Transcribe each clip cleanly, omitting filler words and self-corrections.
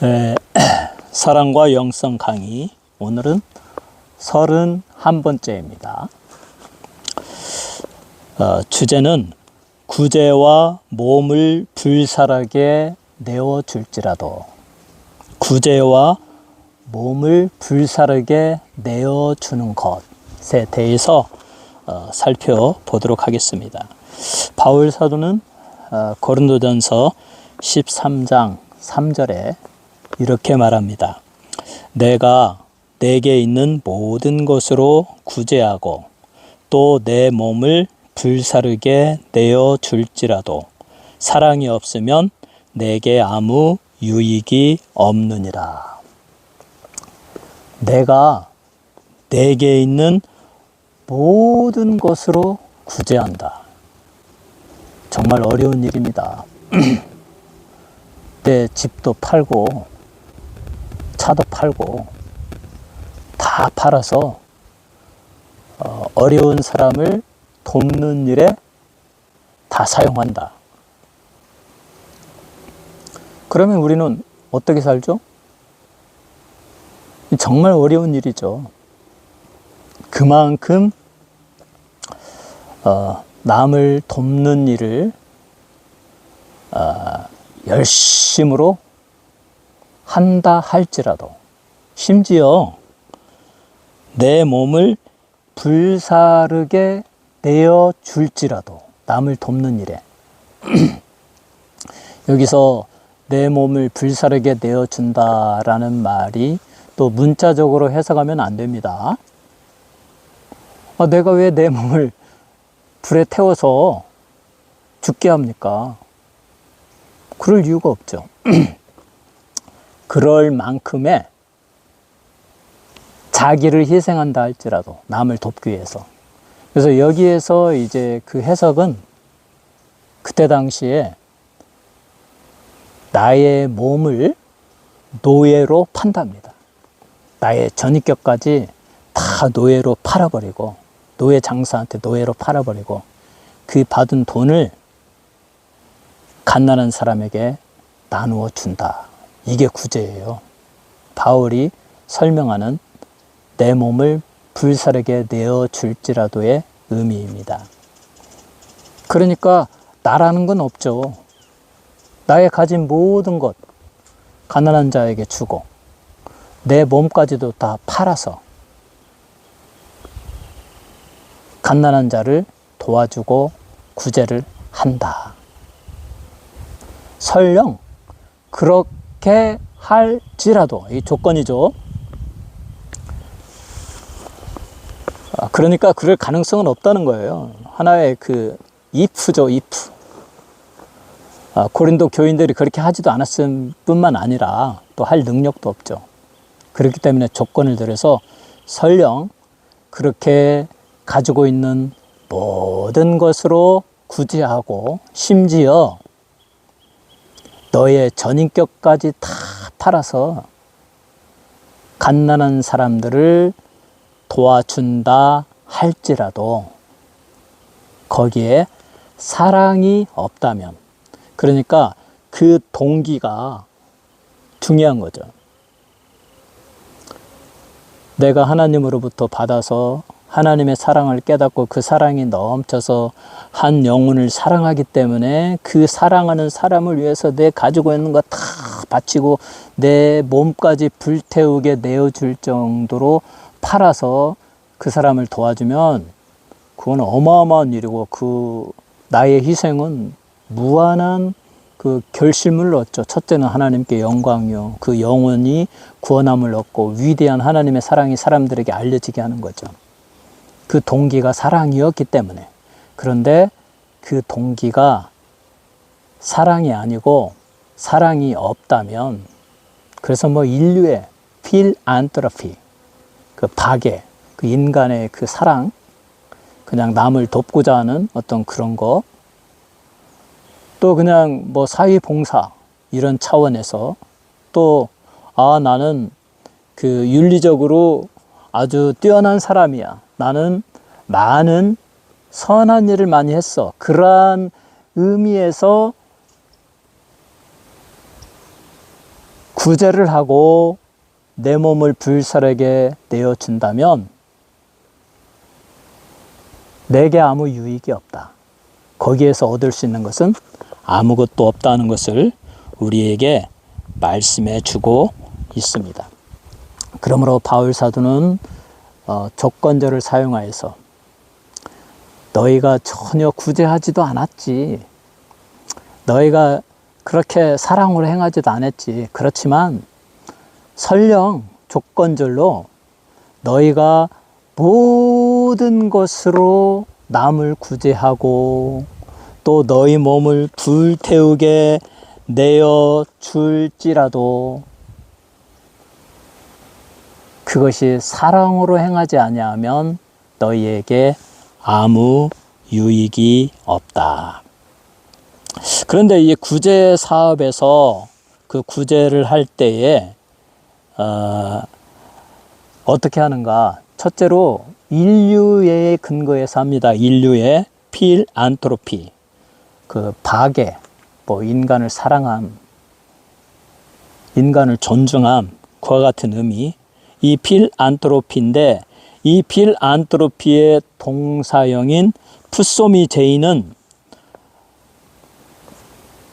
네, 사랑과 영성 강의, 오늘은 31번째입니다. 주제는 구제와 몸을 불살하게 내어줄지라도, 구제와 몸을 불사르게 내어주는 것에 대해서 살펴보도록 하겠습니다. 바울 사도는 고린도전서 13장 3절에 이렇게 말합니다. 내가 내게 있는 모든 것으로 구제하고 또 내 몸을 불사르게 내어줄지라도 사랑이 없으면 내게 아무 유익이 없느니라. 내가 내게 있는 모든 것으로 구제한다. 정말 어려운 일입니다. 내 집도 팔고 차도 팔고 다 팔아서 어려운 사람을 돕는 일에 다 사용한다. 그러면 우리는 어떻게 살죠? 정말 어려운 일이죠. 그만큼 남을 돕는 일을 열심으로 한다 할지라도, 심지어 내 몸을 불사르게 내어줄지라도, 남을 돕는 일에 여기서 내 몸을 불사르게 내어준다라는 말이 또 문자적으로 해석하면 안 됩니다. 내가 왜 내 몸을 불에 태워서 죽게 합니까? 그럴 이유가 없죠. 그럴 만큼의 자기를 희생한다 할지라도, 남을 돕기 위해서. 그래서 여기에서 이제 그 해석은 그때 당시에 나의 몸을 노예로 판답니다. 나의 전입격까지 다 노예로 팔아버리고, 노예 장사한테 노예로 팔아버리고, 그 받은 돈을 갓난한 사람에게 나누어 준다. 이게 구제예요. 바울이 설명하는 내 몸을 불사르게 내어줄지라도의 의미입니다. 그러니까 나라는 건 없죠. 나의 가진 모든 것 가난한 자에게 주고 내 몸까지도 다 팔아서 갓난한 자를 도와주고 구제를 한다. 설령 그렇게 할지라도, 이 조건이죠. 그러니까 그럴 가능성은 없다는 거예요. 하나의 그 if죠, if. 고린도 교인들이 그렇게 하지도 않았을 뿐만 아니라 또 할 능력도 없죠. 그렇기 때문에 조건을 들여서 설령 그렇게 가지고 있는 모든 것으로 구제하고 심지어 너의 전인격까지 다 팔아서 갓난한 사람들을 도와준다 할지라도 거기에 사랑이 없다면, 그러니까 그 동기가 중요한 거죠. 내가 하나님으로부터 받아서 하나님의 사랑을 깨닫고 그 사랑이 넘쳐서 한 영혼을 사랑하기 때문에 그 사랑하는 사람을 위해서 내 가지고 있는 거 다 바치고 내 몸까지 불태우게 내어줄 정도로 팔아서 그 사람을 도와주면 그건 어마어마한 일이고, 그 나의 희생은 무한한 그 결실물을 얻죠. 첫째는 하나님께 영광이요, 그 영혼이 구원함을 얻고 위대한 하나님의 사랑이 사람들에게 알려지게 하는 거죠. 그 동기가 사랑이었기 때문에. 그런데 그 동기가 사랑이 아니고 사랑이 없다면, 그래서 뭐 인류의 필안트로피, 그 박애, 그 인간의 그 사랑, 그냥 남을 돕고자 하는 어떤 그런 거, 또 그냥 뭐 사회봉사 이런 차원에서 또 나는 그 윤리적으로 아주 뛰어난 사람이야, 나는 많은 선한 일을 많이 했어, 그러한 의미에서 구제를 하고 내 몸을 불살에게 내어준다면 내게 아무 유익이 없다. 거기에서 얻을 수 있는 것은 아무것도 없다는 것을 우리에게 말씀해 주고 있습니다. 그러므로 바울 사도는 조건절을 사용하여서 너희가 전혀 구제하지도 않았지. 너희가 그렇게 사랑으로 행하지도 않았지. 그렇지만 설령 조건절로 너희가 모든 것으로 남을 구제하고 또 너희 몸을 불태우게 내어 줄지라도 그것이 사랑으로 행하지 아니하면 너희에게 아무 유익이 없다. 그런데 이 구제 사업에서 그 구제를 할 때에 어떻게 하는가? 첫째로 인류의 근거에서 합니다. 인류의 필안트로피, 그 박애, 인간을 사랑함, 인간을 존중함, 그와 같은 의미. 이 필안트로피인데 이 필안트로피의 동사형인 푸소미제이는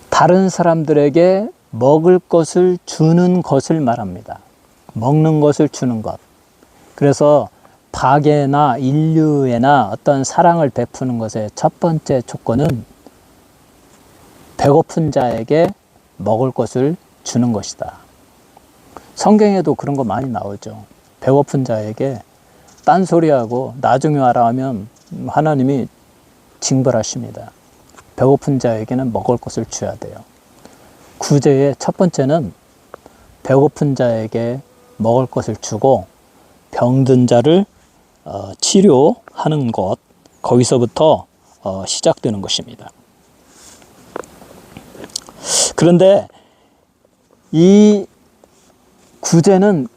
다른 사람들에게 먹을 것을 주는 것을 말합니다. 먹는 것을 주는 것. 그래서 박애나 인류애나 어떤 사랑을 베푸는 것의 첫 번째 조건은 배고픈 자에게 먹을 것을 주는 것이다. 성경에도 그런 거 많이 나오죠. 배고픈 자에게 딴소리하고 나중에 와라 하면 하나님이 징벌하십니다. 배고픈 자에게는 먹을 것을 줘야 돼요. 구제의 첫 번째는 배고픈 자에게 먹을 것을 주고 병든 자를 치료하는 것, 거기서부터 시작되는 것입니다. 그런데 이 구제는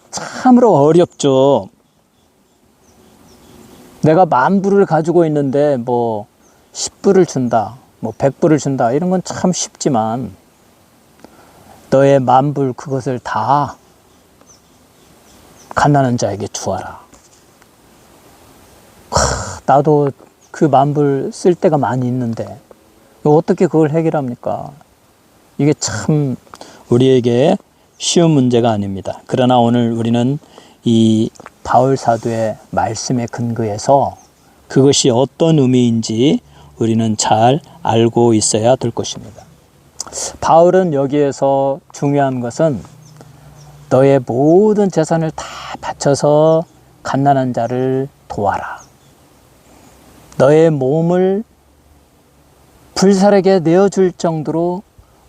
참으로 어렵죠. 내가 10,000불을 가지고 있는데 10불을 준다, 100불을 준다, 이런 건 참 쉽지만 너의 10,000불 그것을 다 가난한 자에게 주어라. 나도 그 10,000불 쓸 때가 많이 있는데 어떻게 그걸 해결합니까? 이게 참 우리에게 쉬운 문제가 아닙니다. 그러나 오늘 우리는 이 바울 사도의 말씀에 근거해서 그것이 어떤 의미인지 우리는 잘 알고 있어야 될 것입니다. 바울은 여기에서 중요한 것은 너의 모든 재산을 다 바쳐서 갓난한 자를 도와라. 너의 몸을 불살에게 내어줄 정도로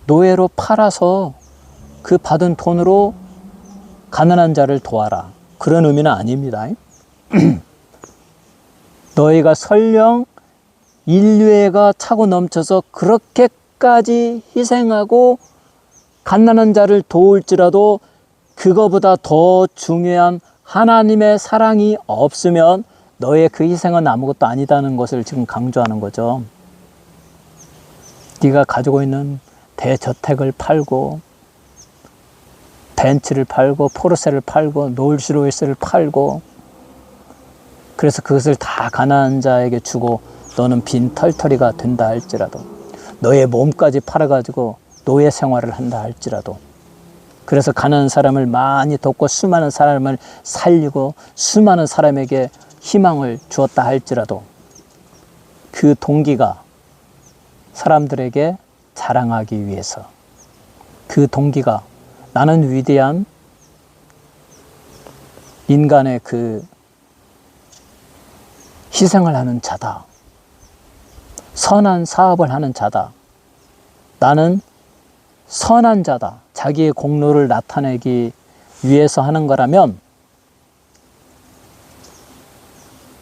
노예로 팔아서 그 받은 돈으로 가난한 자를 도와라. 그런 의미는 아닙니다. 너희가 설령 인류애가 차고 넘쳐서 그렇게까지 희생하고 갓난한 자를 도울지라도 그거보다 더 중요한 하나님의 사랑이 없으면 너의 그 희생은 아무것도 아니다는 것을 지금 강조하는 거죠. 네가 가지고 있는 대저택을 팔고 벤츠를 팔고 포르쉐를 팔고 롤스로이스를 팔고 그래서 그것을 다 가난한 자에게 주고 너는 빈 털터리가 된다 할지라도 너의 몸까지 팔아가지고 노예 생활을 한다 할지라도 그래서 가난한 사람을 많이 돕고 수많은 사람을 살리고 수많은 사람에게 희망을 주었다 할지라도 그 동기가 사람들에게 자랑하기 위해서 그 동기가 나는 위대한 인간의 그 희생을 하는 자다. 선한 사업을 하는 자다. 나는 선한 자다. 자기의 공로를 나타내기 위해서 하는 거라면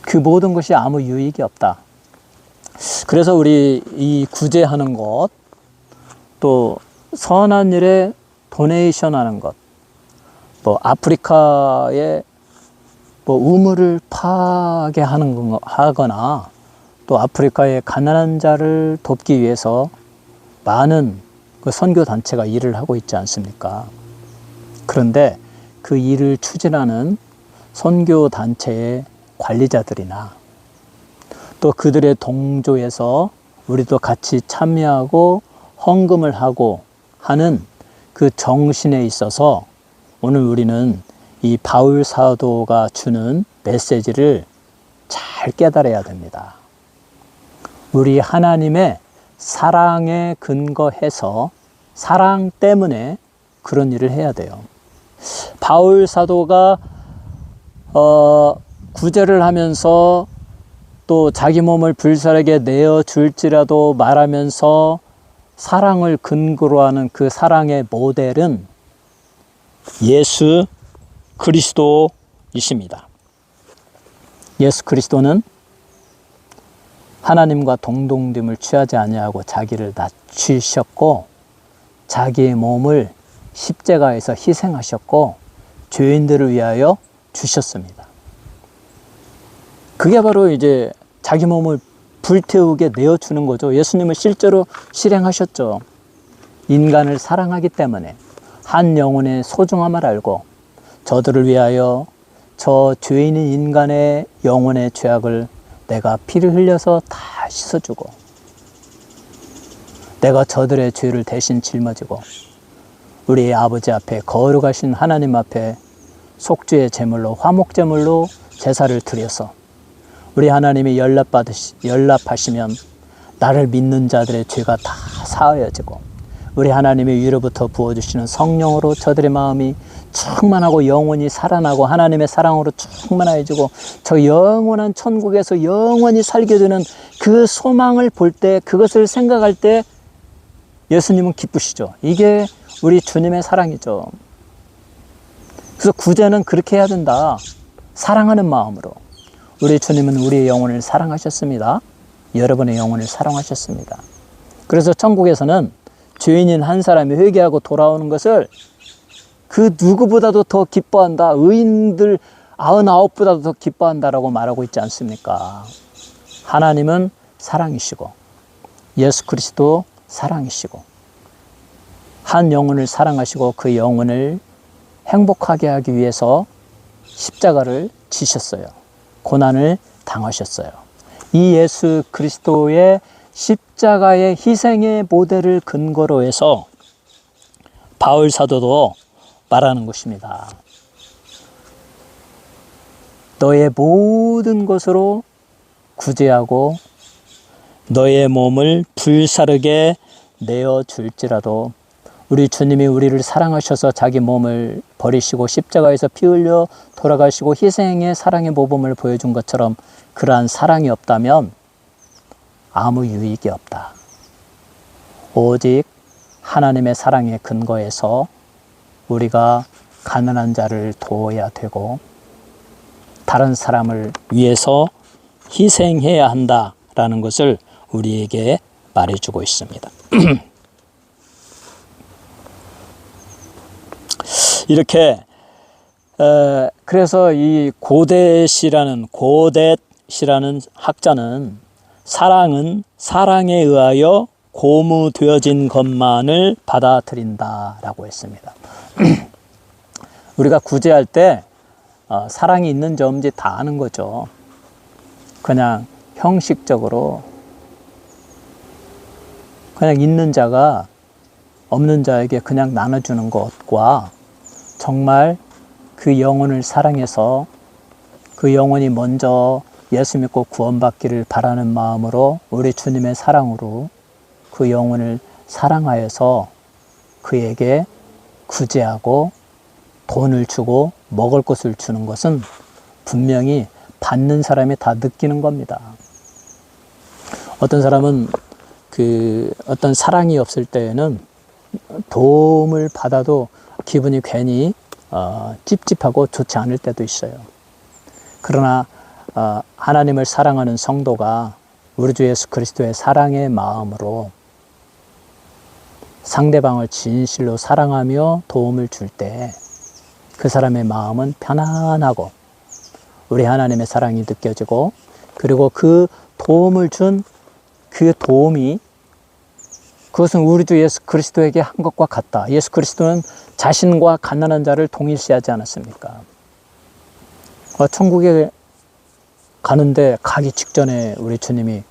그 모든 것이 아무 유익이 없다. 그래서 우리 이 구제하는 것, 또 선한 일에 도네이션 하는 것, 아프리카에 우물을 파게 하거나 또 아프리카의 가난한 자를 돕기 위해서 많은 그 선교 단체가 일을 하고 있지 않습니까? 그런데 그 일을 추진하는 선교 단체의 관리자들이나 또 그들의 동조에서 우리도 같이 참여하고 헌금을 하고 하는 그 정신에 있어서 오늘 우리는 이 바울 사도가 주는 메시지를 잘 깨달아야 됩니다. 우리 하나님의 사랑에 근거해서 사랑 때문에 그런 일을 해야 돼요. 바울 사도가 구제를 하면서 또 자기 몸을 불살에게 내어줄지라도 말하면서 사랑을 근거로 하는 그 사랑의 모델은 예수 그리스도이십니다. 예수 그리스도는 하나님과 동등됨을 취하지 아니하고 자기를 낮추셨고 자기의 몸을 십자가에서 희생하셨고 죄인들을 위하여 주셨습니다. 그게 바로 이제 자기 몸을 불태우게 내어주는 거죠. 예수님은 실제로 실행하셨죠. 인간을 사랑하기 때문에 한 영혼의 소중함을 알고 저들을 위하여 저 죄인인 인간의 영혼의 죄악을 내가 피를 흘려서 다 씻어주고 내가 저들의 죄를 대신 짊어지고 우리의 아버지 앞에 거룩하신 하나님 앞에 속죄의 제물로 화목제물로 제사를 드려서 우리 하나님이 연락하시면 나를 믿는 자들의 죄가 다 사하여지고 우리 하나님이 위로부터 부어주시는 성령으로 저들의 마음이 충만하고 영원히 살아나고 하나님의 사랑으로 충만해지고 저 영원한 천국에서 영원히 살게 되는 그 소망을 볼 때 그것을 생각할 때 예수님은 기쁘시죠. 이게 우리 주님의 사랑이죠. 그래서 구제는 그렇게 해야 된다. 사랑하는 마음으로. 우리 주님은 우리의 영혼을 사랑하셨습니다. 여러분의 영혼을 사랑하셨습니다. 그래서 천국에서는 죄인인 한 사람이 회개하고 돌아오는 것을 그 누구보다도 더 기뻐한다. 의인들 99보다도 더 기뻐한다라고 말하고 있지 않습니까? 하나님은 사랑이시고 예수 그리스도 사랑이시고 한 영혼을 사랑하시고 그 영혼을 행복하게 하기 위해서 십자가를 지셨어요. 고난을 당하셨어요. 이 예수 그리스도의 십자가의 희생의 모델을 근거로 해서 바울 사도도 말하는 것입니다. 너의 모든 것으로 구제하고 너의 몸을 불사르게 내어줄지라도 우리 주님이 우리를 사랑하셔서 자기 몸을 버리시고 십자가에서 피 흘려 돌아가시고 희생의 사랑의 모범을 보여준 것처럼 그러한 사랑이 없다면 아무 유익이 없다. 오직 하나님의 사랑에 근거해서 우리가 가난한 자를 도와야 되고 다른 사람을 위해서 희생해야 한다라는 것을 우리에게 말해주고 있습니다. 이렇게 그래서 이 고댓이라는 학자는 사랑은 사랑에 의하여 고무되어진 것만을 받아들인다라고 했습니다. 우리가 구제할 때 사랑이 있는지 없는지 다 아는 거죠. 그냥 형식적으로 그냥 있는 자가 없는 자에게 그냥 나눠주는 것과 정말 그 영혼을 사랑해서 그 영혼이 먼저 예수 믿고 구원받기를 바라는 마음으로 우리 주님의 사랑으로 그 영혼을 사랑하여서 그에게 구제하고 돈을 주고 먹을 것을 주는 것은 분명히 받는 사람이 다 느끼는 겁니다. 어떤 사람은 어떤 사랑이 없을 때에는 도움을 받아도 기분이 괜히 찝찝하고 좋지 않을 때도 있어요. 그러나 하나님을 사랑하는 성도가 우리 주 예수 그리스도의 사랑의 마음으로 상대방을 진실로 사랑하며 도움을 줄 때 그 사람의 마음은 편안하고 우리 하나님의 사랑이 느껴지고 그리고 그 도움을 준 그 도움이 그것은 우리 주 예수 그리스도에게 한 것과 같다. 예수 그리스도는 자신과 가난한 자를 동일시하지 않았습니까? 천국에 가는데 가기 직전에 우리 주님이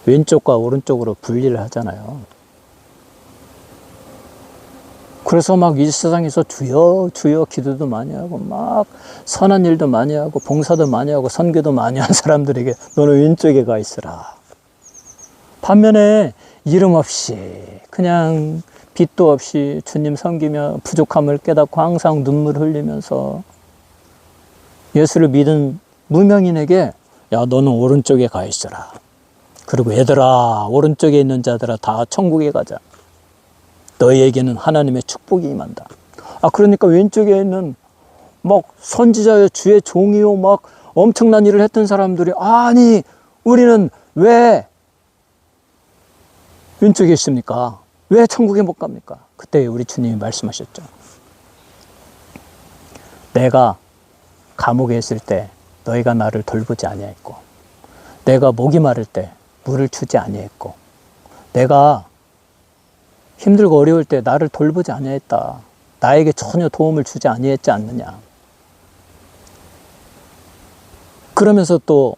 왼쪽과 오른쪽으로 분리를 하잖아요. 그래서 막 이 세상에서 주여 주여 기도도 많이 하고 막 선한 일도 많이 하고 봉사도 많이 하고 선교도 많이 한 사람들에게 너는 왼쪽에 가 있으라. 반면에 이름 없이 그냥 빛도 없이 주님 섬기며 부족함을 깨닫고 항상 눈물 흘리면서 예수를 믿은 무명인에게 야 너는 오른쪽에 가 있어라. 그리고 얘들아 오른쪽에 있는 자들아 다 천국에 가자. 너희에게는 하나님의 축복이 임한다. 그러니까 왼쪽에 있는 막 선지자여 주의 종이요 막 엄청난 일을 했던 사람들이 아니 우리는 왜 왼쪽에 있습니까? 왜 천국에 못 갑니까? 그때 우리 주님이 말씀하셨죠. 내가 감옥에 있을 때 너희가 나를 돌보지 아니했고 내가 목이 마를 때 물을 주지 아니했고 내가 힘들고 어려울 때 나를 돌보지 아니했다. 나에게 전혀 도움을 주지 아니했지 않느냐. 그러면서 또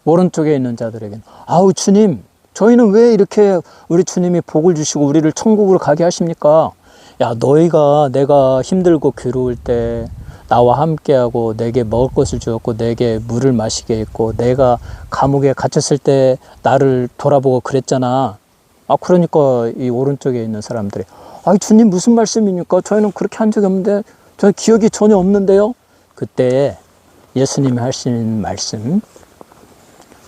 오른쪽에 있는 자들에게는 아우 주님 저희는 왜 이렇게 우리 주님이 복을 주시고 우리를 천국으로 가게 하십니까? 야 너희가 내가 힘들고 괴로울 때 나와 함께하고 내게 먹을 것을 주었고 내게 물을 마시게 했고 내가 감옥에 갇혔을 때 나를 돌아보고 그랬잖아. 그러니까 이 오른쪽에 있는 사람들이 주님 무슨 말씀입니까? 저희는 그렇게 한 적이 없는데 저 기억이 전혀 없는데요. 그때 예수님이 하시는 말씀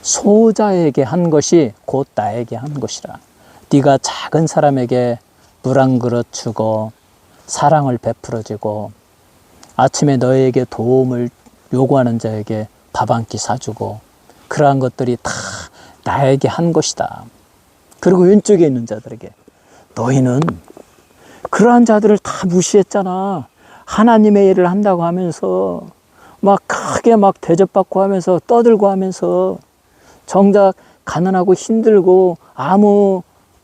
소자에게 한 것이 곧 나에게 한 것이라. 네가 작은 사람에게 물 한 그릇 주고 사랑을 베풀어주고 아침에 너에게 도움을 요구하는 자에게 밥 한 끼 사주고 그러한 것들이 다 나에게 한 것이다. 그리고 왼쪽에 있는 자들에게 너희는 그러한 자들을 다 무시했잖아. 하나님의 일을 한다고 하면서 막 크게 막 대접받고 하면서 떠들고 하면서 정작 가난하고 힘들고 아무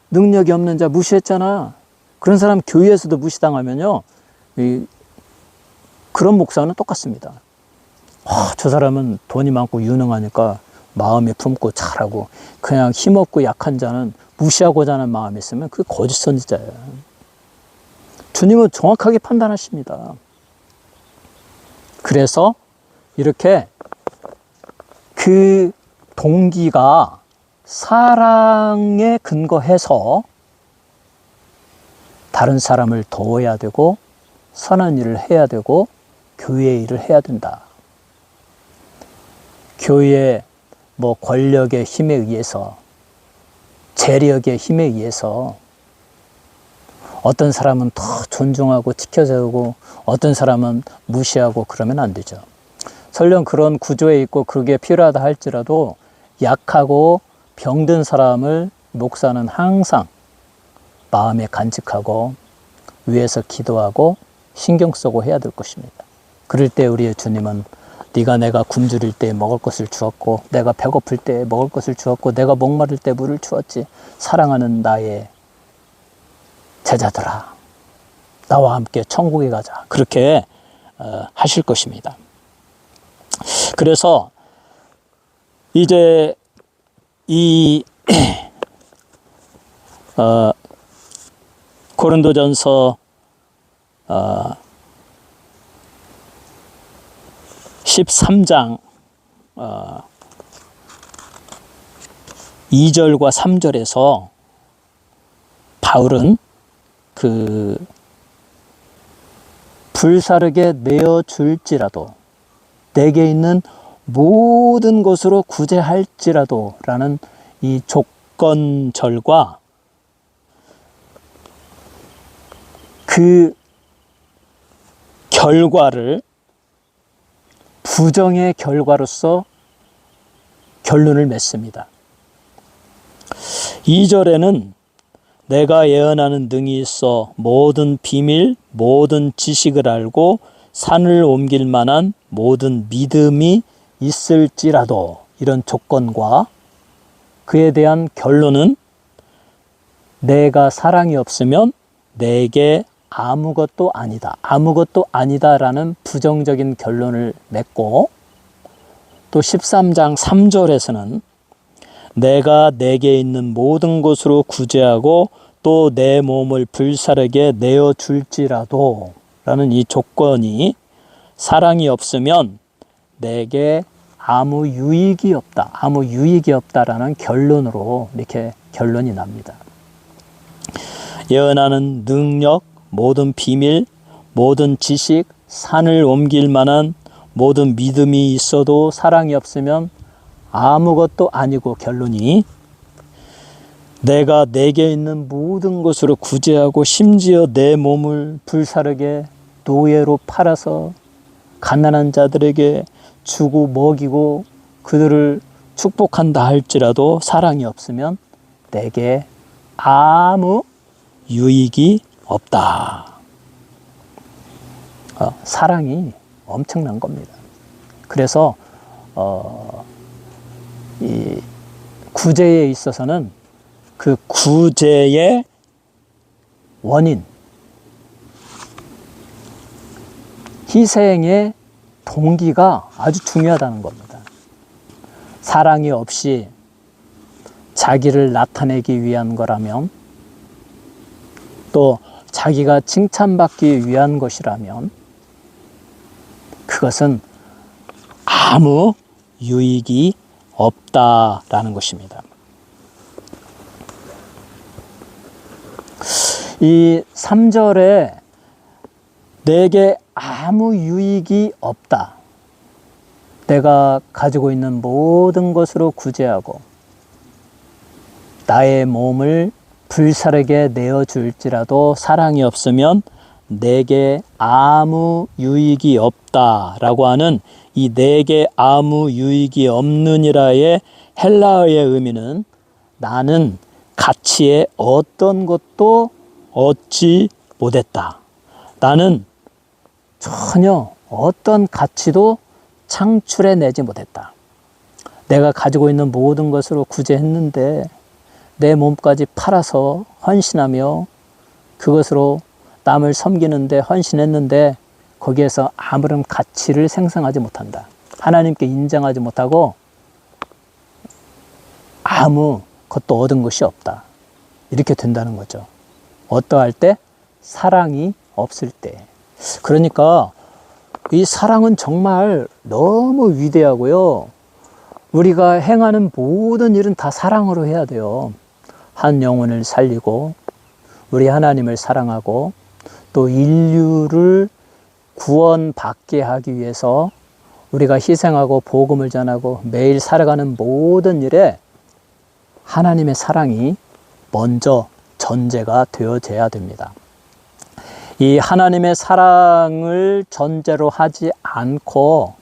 능력이 없는 자 무시했잖아. 그런 사람 교회에서도 무시당하면요 그런 목사는 똑같습니다. 저 사람은 돈이 많고 유능하니까 마음에 품고 잘하고 그냥 힘없고 약한 자는 무시하고자 하는 마음이 있으면 그게 거짓 선지자예요. 주님은 정확하게 판단하십니다. 그래서 이렇게 그 동기가 사랑에 근거해서 다른 사람을 도와야 되고 선한 일을 해야 되고 교회의 일을 해야 된다. 교회의 권력의 힘에 의해서 재력의 힘에 의해서 어떤 사람은 더 존중하고 지켜주고 어떤 사람은 무시하고 그러면 안 되죠. 설령 그런 구조에 있고 그게 필요하다 할지라도 약하고 병든 사람을 목사는 항상 마음에 간직하고 위에서 기도하고 신경 쓰고 해야 될 것입니다. 그럴 때 우리의 주님은 네가 내가 굶주릴 때 먹을 것을 주었고 내가 배고플 때 먹을 것을 주었고 내가 목마를 때 물을 주었지. 사랑하는 나의 제자들아 나와 함께 천국에 가자. 그렇게 하실 것입니다. 그래서 이제 이 고린도전서 13장 2절과 3절에서 바울은 그 불사르게 내어줄지라도 내게 있는 모든 것으로 구제할지라도 라는 이 조건절과 그 결과를 부정의 결과로서 결론을 맺습니다. 2절에는 내가 예언하는 능이 있어 모든 비밀, 모든 지식을 알고 산을 옮길 만한 모든 믿음이 있을지라도 이런 조건과 그에 대한 결론은 내가 사랑이 없으면 내게 아무것도 아니다. 아무것도 아니다라는 부정적인 결론을 맺고, 또 13장 3절에서는 내가 내게 있는 모든 것으로 구제하고 또 내 몸을 불사르게 내어줄지라도 라는 이 조건이 사랑이 없으면 내게 아무 유익이 없다. 아무 유익이 없다라는 결론으로 이렇게 결론이 납니다. 예언하는 능력, 모든 비밀, 모든 지식, 산을 옮길 만한 모든 믿음이 있어도 사랑이 없으면 아무것도 아니고, 결론이 내가 내게 있는 모든 것으로 구제하고 심지어 내 몸을 불사르게 노예로 팔아서 가난한 자들에게 주고 먹이고 그들을 축복한다 할지라도 사랑이 없으면 내게 아무 유익이 없다. 사랑이 엄청난 겁니다. 그래서 이 구제에 있어서는 그 구제의 원인, 희생의 동기가 아주 중요하다는 겁니다. 사랑이 없이 자기를 나타내기 위한 거라면, 또 자기가 칭찬받기 위한 것이라면 그것은 아무 유익이 없다라는 것입니다. 이 3절에 내게 아무 유익이 없다. 내가 가지고 있는 모든 것으로 구제하고 나의 몸을 불사르게 내어줄지라도 사랑이 없으면 내게 아무 유익이 없다라고 하는 이 내게 아무 유익이 없느니라의 헬라어의 의미는 나는 가치의 어떤 것도 얻지 못했다. 나는 전혀 어떤 가치도 창출해내지 못했다. 내가 가지고 있는 모든 것으로 구제했는데 내 몸까지 팔아서 헌신하며 그것으로 남을 섬기는데 헌신했는데 거기에서 아무런 가치를 생성하지 못한다. 하나님께 인정하지 못하고 아무 것도 얻은 것이 없다. 이렇게 된다는 거죠. 어떠할 때? 사랑이 없을 때. 그러니까 이 사랑은 정말 너무 위대하고요. 우리가 행하는 모든 일은 다 사랑으로 해야 돼요. 한 영혼을 살리고 우리 하나님을 사랑하고 또 인류를 구원받게 하기 위해서 우리가 희생하고 복음을 전하고 매일 살아가는 모든 일에 하나님의 사랑이 먼저 전제가 되어져야 됩니다. 이 하나님의 사랑을 전제로 하지 않고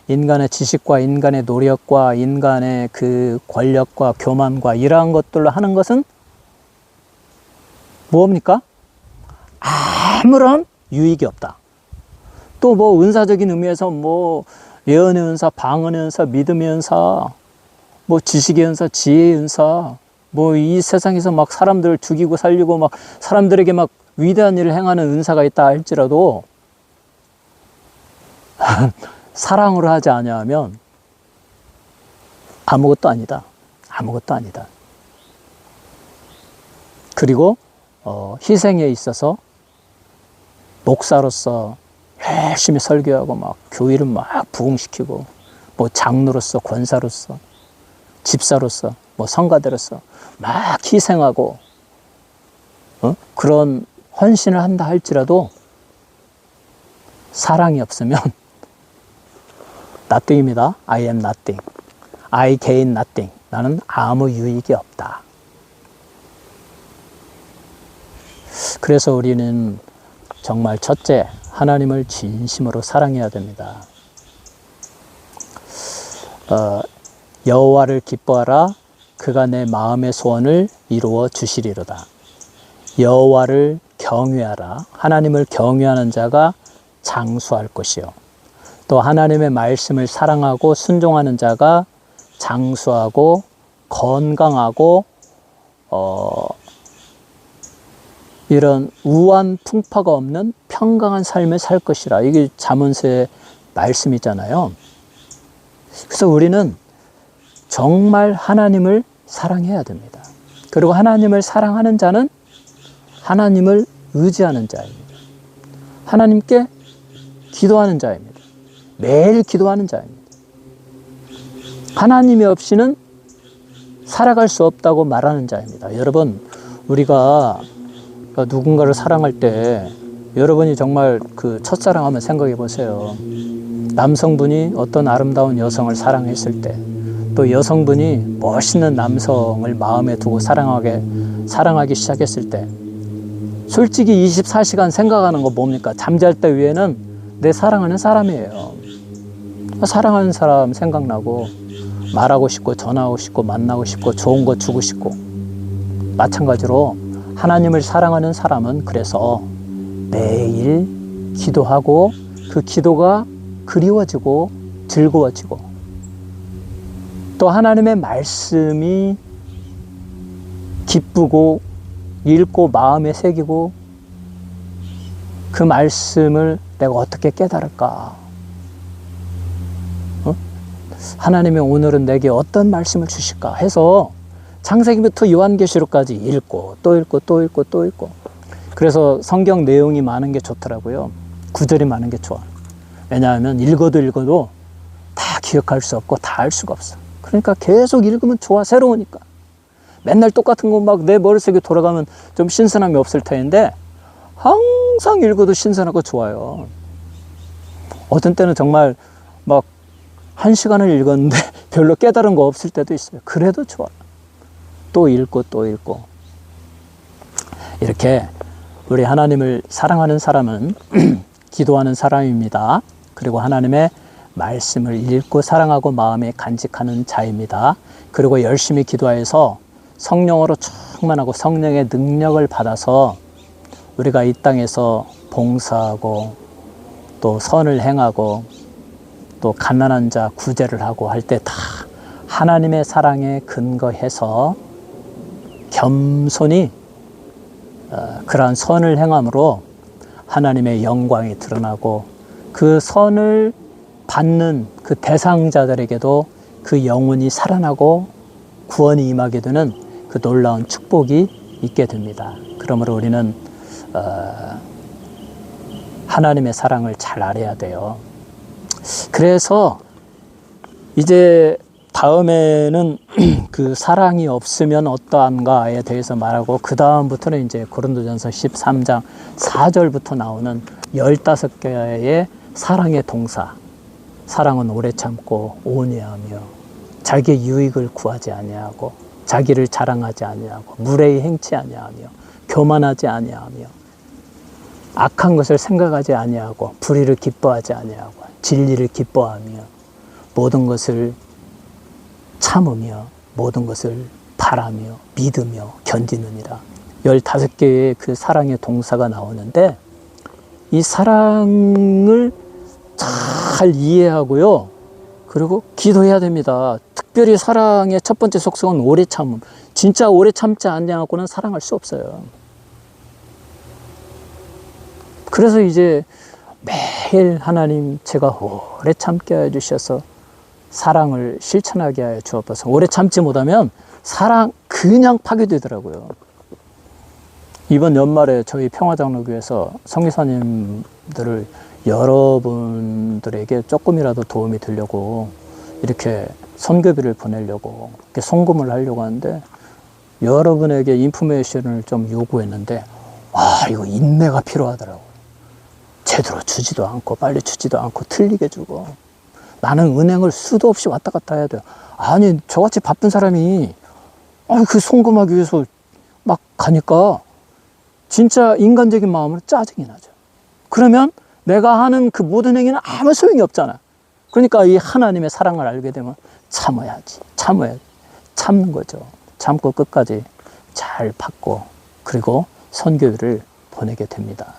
인간의 지식과 인간의 노력과 인간의 그 권력과 교만과 이러한 것들로 하는 것은 뭡니까? 아무런 유익이 없다. 또 뭐 은사적인 의미에서 뭐 예언의 은사, 방언의 은사, 믿음의 은사, 뭐 지식의 은사, 지혜의 은사, 뭐 이 세상에서 막 사람들을 죽이고 살리고 막 사람들에게 막 위대한 일을 행하는 은사가 있다 할지라도 사랑으로 하지 아니하면 아무것도 아니다. 아무것도 아니다. 그리고 희생에 있어서 목사로서 열심히 설교하고 막 교회를 막 부흥시키고 뭐 장로로서 권사로서 집사로서 뭐 성가대로서 막 희생하고 그런 헌신을 한다 할지라도 사랑이 없으면 nothing입니다. I am nothing. I gain nothing. 나는 아무 유익이 없다. 그래서 우리는 정말 첫째, 하나님을 진심으로 사랑해야 됩니다. 여호와를 기뻐하라. 그가 내 마음의 소원을 이루어 주시리로다. 여호와를 경외하라. 하나님을 경외하는 자가 장수할 것이요. 또 하나님의 말씀을 사랑하고 순종하는 자가 장수하고 건강하고 이런 우한 풍파가 없는 평강한 삶을 살 것이라. 이게 잠언서의 말씀이잖아요. 그래서 우리는 정말 하나님을 사랑해야 됩니다. 그리고 하나님을 사랑하는 자는 하나님을 의지하는 자입니다. 하나님께 기도하는 자입니다. 매일 기도하는 자입니다. 하나님이 없이는 살아갈 수 없다고 말하는 자입니다. 여러분, 우리가 누군가를 사랑할 때 여러분이 정말 그 첫사랑 한번 생각해 보세요. 남성분이 어떤 아름다운 여성을 사랑했을 때, 또 여성분이 멋있는 남성을 마음에 두고 사랑하기 시작했을 때, 솔직히 24시간 생각하는 거 뭡니까? 잠잘 때 위에는 내 사랑하는 사람이에요. 사랑하는 사람 생각나고, 말하고 싶고, 전화하고 싶고, 만나고 싶고, 좋은 거 주고 싶고. 마찬가지로 하나님을 사랑하는 사람은 그래서 매일 기도하고, 그 기도가 그리워지고 즐거워지고, 또 하나님의 말씀이 기쁘고 읽고 마음에 새기고, 그 말씀을 내가 어떻게 깨달을까? 하나님이 오늘은 내게 어떤 말씀을 주실까 해서 창세기부터 요한계시록까지 읽고 또 읽고 또 읽고 또 읽고. 그래서 성경 내용이 많은 게 좋더라고요. 구절이 많은 게 좋아. 왜냐하면 읽어도 다 기억할 수 없고 다 알 수가 없어. 그러니까 계속 읽으면 좋아. 새로우니까. 맨날 똑같은 거 막 내 머릿속에 돌아가면 좀 신선함이 없을 텐데, 항상 읽어도 신선하고 좋아요. 어떤 때는 정말 막 1시간을 읽었는데 별로 깨달은 거 없을 때도 있어요. 그래도 좋아. 또 읽고 또 읽고. 이렇게 우리 하나님을 사랑하는 사람은 기도하는 사람입니다. 그리고 하나님의 말씀을 읽고 사랑하고 마음에 간직하는 자입니다. 그리고 열심히 기도해서 성령으로 충만하고 성령의 능력을 받아서 우리가 이 땅에서 봉사하고 또 선을 행하고 또 가난한 자 구제를 하고 할 때 다 하나님의 사랑에 근거해서 겸손히 그러한 선을 행함으로 하나님의 영광이 드러나고, 그 선을 받는 그 대상자들에게도 그 영혼이 살아나고 구원이 임하게 되는 그 놀라운 축복이 있게 됩니다. 그러므로 우리는 하나님의 사랑을 잘 알아야 돼요. 그래서 이제 다음에는 그 사랑이 없으면 어떠한가에 대해서 말하고, 그 다음부터는 이제 고린도전서 13장 4절부터 나오는 15개의 사랑의 동사. 사랑은 오래 참고 온유하며 자기의 유익을 구하지 아니하고 자기를 자랑하지 아니하고 무례히 행치 아니하며 교만하지 아니하며 악한 것을 생각하지 아니하고 불의를 기뻐하지 아니하고 진리를 기뻐하며 모든 것을 참으며 모든 것을 바라며 믿으며 견디느니라. 15개의 그 사랑의 동사가 나오는데, 이 사랑을 잘 이해하고요. 그리고 기도해야 됩니다. 특별히 사랑의 첫 번째 속성은 오래 참음. 진짜 오래 참지 않냐고는 사랑할 수 없어요. 그래서 이제 매일 하나님 제가 오래 참게 해주셔서 사랑을 실천하게 하여 주옵소서. 오래 참지 못하면 사랑 그냥 파괴되더라고요. 이번 연말에 저희 평화장로교에서 성교사님들을 여러분들에게 조금이라도 도움이 되려고 이렇게 선교비를 보내려고 이렇게 송금을 하려고 하는데, 여러분에게 인포메이션을 좀 요구했는데, 이거 인내가 필요하더라고요. 제대로 주지도 않고 빨리 주지도 않고 틀리게 주고. 나는 은행을 수도 없이 왔다 갔다 해야 돼요. 아니, 저같이 바쁜 사람이 그 송금하기 위해서 막 가니까 진짜 인간적인 마음으로 짜증이 나죠. 그러면 내가 하는 그 모든 행위는 아무 소용이 없잖아. 그러니까 이 하나님의 사랑을 알게 되면 참아야지. 참는 거죠. 참고 끝까지 잘 받고, 그리고 선교를 보내게 됩니다.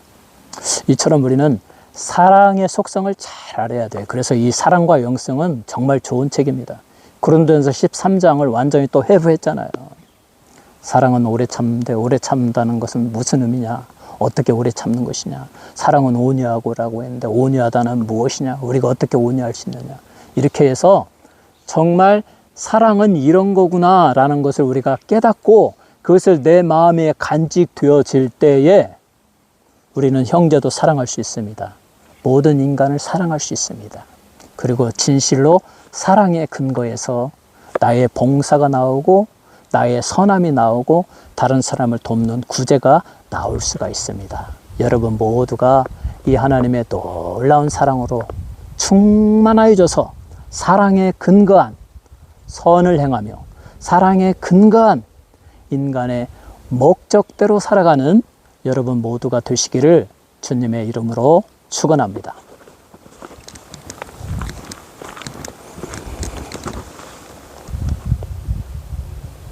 이처럼 우리는 사랑의 속성을 잘 알아야 돼요. 그래서 이 사랑과 영성은 정말 좋은 책입니다. 고린도전서 13장을 완전히 또 회부했잖아요. 사랑은 오래 참되 오래 참다는 것은 무슨 의미냐? 어떻게 오래 참는 것이냐? 사랑은 온유하고라고 했는데 온유하다는 무엇이냐? 우리가 어떻게 온유할 수 있느냐? 이렇게 해서 정말 사랑은 이런 거구나 라는 것을 우리가 깨닫고 그것을 내 마음에 간직되어질 때에 우리는 형제도 사랑할 수 있습니다. 모든 인간을 사랑할 수 있습니다. 그리고 진실로 사랑의 근거에서 나의 봉사가 나오고 나의 선함이 나오고 다른 사람을 돕는 구제가 나올 수가 있습니다. 여러분 모두가 이 하나님의 놀라운 사랑으로 충만하여져서 사랑에 근거한 선을 행하며 사랑에 근거한 인간의 목적대로 살아가는 여러분 모두가 되시기를 주님의 이름으로 축원합니다.